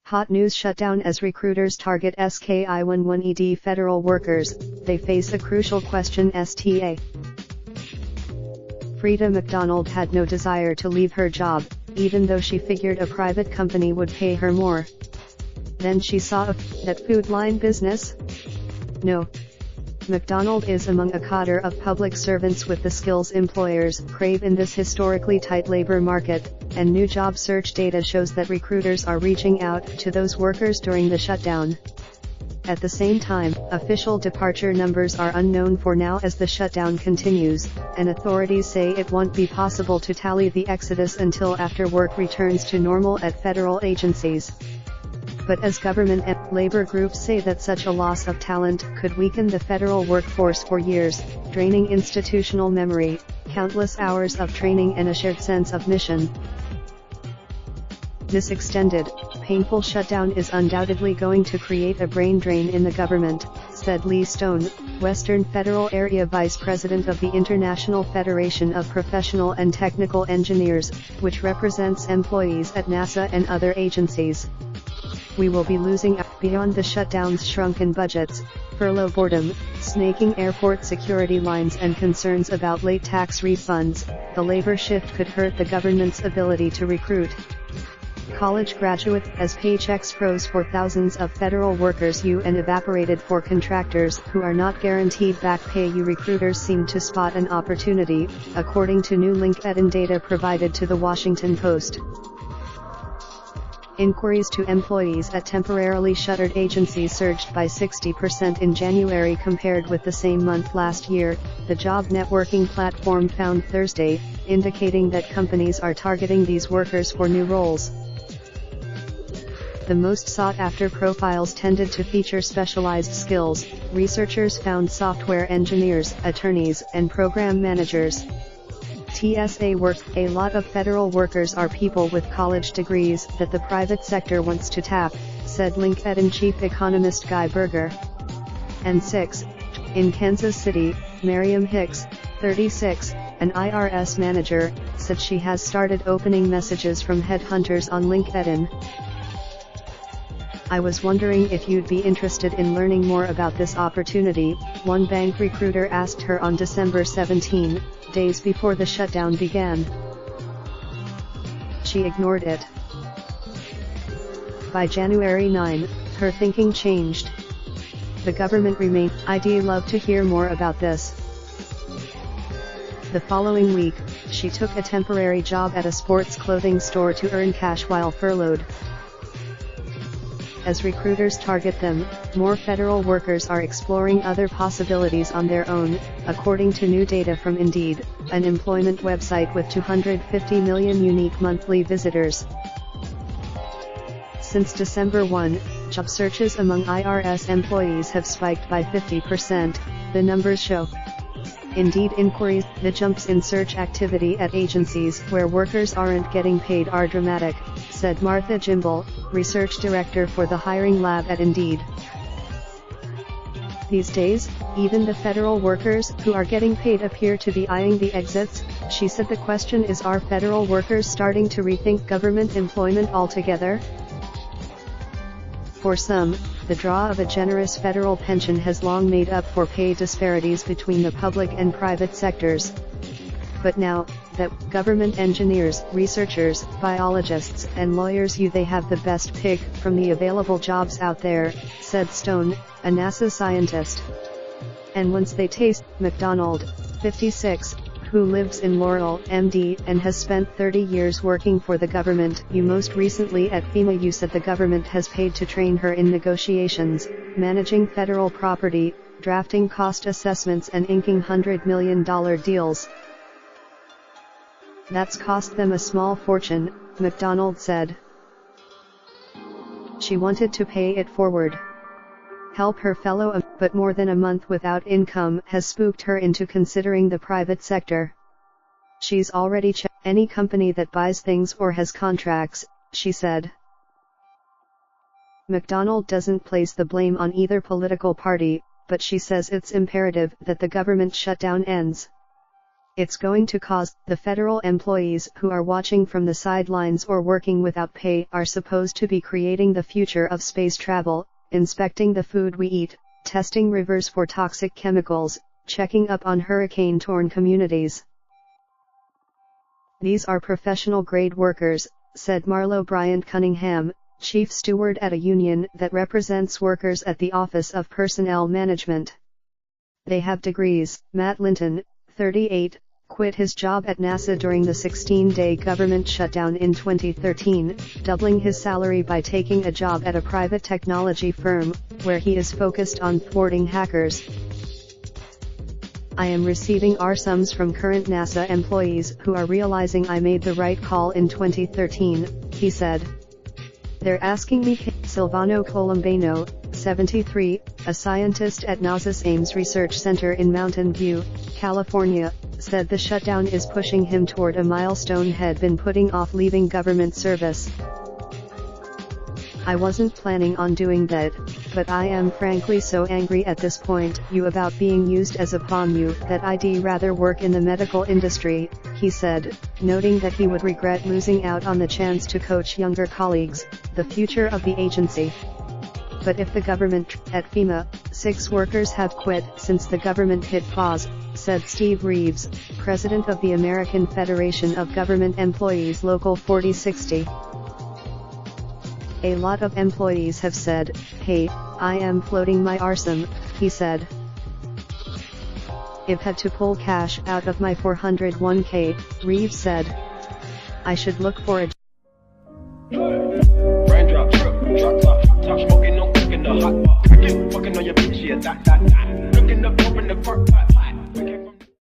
Hot news: shutdown as recruiters target sKi11ed federal workers, they face a crucial question. Frida McDonald had no desire to leave her job, even though she figured a private company would pay her more. Then she saw that food line business? No. McDonald is among a cadre of public servants with the skills employers crave in this historically tight labor market, and new job search data shows that recruiters are reaching out to those workers during the shutdown. At the same time, official departure numbers are unknown for now as the shutdown continues, and authorities say it won't be possible to tally the exodus until after work returns to normal at federal agencies. But as government and labor groups say that such a loss of talent could weaken the federal workforce for years, draining institutional memory, countless hours of training and a shared sense of mission. This extended, painful shutdown is undoubtedly going to create a brain drain in the government, said Lee Stone, Western Federal Area Vice President of the International Federation of Professional and Technical Engineers, which represents employees at NASA and other agencies. We will be losing beyond the shutdown's shrunken budgets, furlough boredom, snaking airport security lines and concerns about late tax refunds. The labor shift could hurt the government's ability to recruit college graduates as paychecks froze for thousands of federal workers and evaporated for contractors who are not guaranteed back pay. Recruiters seem to spot an opportunity, according to new LinkedIn data provided to the Washington Post. Inquiries to employees at temporarily shuttered agencies surged by 60% in January compared with the same month last year, the job networking platform found Thursday, indicating that companies are targeting these workers for new roles. The most sought-after profiles tended to feature specialized skills. Researchers found software engineers, attorneys, and program managers. TSA work. A lot of federal workers are people with college degrees that the private sector wants to tap, said LinkedIn chief economist Guy Berger. And 6. In Kansas City, Miriam Hicks, 36, an IRS manager, said she has started opening messages from headhunters on LinkedIn. I was wondering if you'd be interested in learning more about this opportunity, one bank recruiter asked her on December 17, days before the shutdown began. She ignored it. By January 9, her thinking changed. The government remained. I'd love to hear more about this. The following week, she took a temporary job at a sports clothing store to earn cash while furloughed. As recruiters target them, more federal workers are exploring other possibilities on their own, according to new data from Indeed, an employment website with 250 million unique monthly visitors. Since December 1, job searches among IRS employees have spiked by 50%, the numbers show. Indeed inquiries, the jumps in search activity at agencies where workers aren't getting paid are dramatic, said Martha Jimble, research director for the hiring lab at Indeed. These days, even the federal workers who are getting paid appear to be eyeing the exits, she said. The question is, are federal workers starting to rethink government employment altogether? For some, the draw of a generous federal pension has long made up for pay disparities between the public and private sectors. But now that government engineers, researchers, biologists, and lawyers they have the best pick from the available jobs out there, said Stone, a NASA scientist. And once they taste, McDonald, 56, who lives in Laurel, MD, and has spent 30 years working for the government, most recently at FEMA, said the government has paid to train her in negotiations, managing federal property, drafting cost assessments and inking $100 million deals. That's cost them a small fortune, McDonald said. She wanted to pay it forward. Help her fellow, but more than a month without income has spooked her into considering the private sector. She's already checked any company that buys things or has contracts, she said. McDonald doesn't place the blame on either political party, but she says it's imperative that the government shutdown ends. It's going to cause. The federal employees who are watching from the sidelines or working without pay are supposed to be creating the future of space travel, inspecting the food we eat, testing rivers for toxic chemicals, checking up on hurricane-torn communities. These are professional-grade workers, said Marlo Bryant-Cunningham, chief steward at a union that represents workers at the Office of Personnel Management. They have degrees. Matt Linton, 38, quit his job at NASA during the 16-day government shutdown in 2013, doubling his salary by taking a job at a private technology firm, where he is focused on thwarting hackers. I am receiving sums from current NASA employees who are realizing I made the right call in 2013, he said. They're asking me. Silvano Colombano, 73, a scientist at NASA's Ames Research Center in Mountain View, California, said the shutdown is pushing him toward a milestone had been putting off leaving government service. I wasn't planning on doing that, but I am frankly so angry at this point about being used as a pawn that I'd rather work in the medical industry, he said, noting that he would regret losing out on the chance to coach younger colleagues, the future of the agency. But if the government, at FEMA, 6 workers have quit since the government hit pause, said Steve Reeves, president of the American Federation of Government Employees Local 4060. A lot of employees have said, "Hey, I am floating my arsum," he said. "I've had to pull cash out of my 401k, Reeves said. "I should look for a Raindrop, drop top, smoking, no cooking the hot pot. Fucking on your bitch, yeah, that. Looking up, open the park, pot.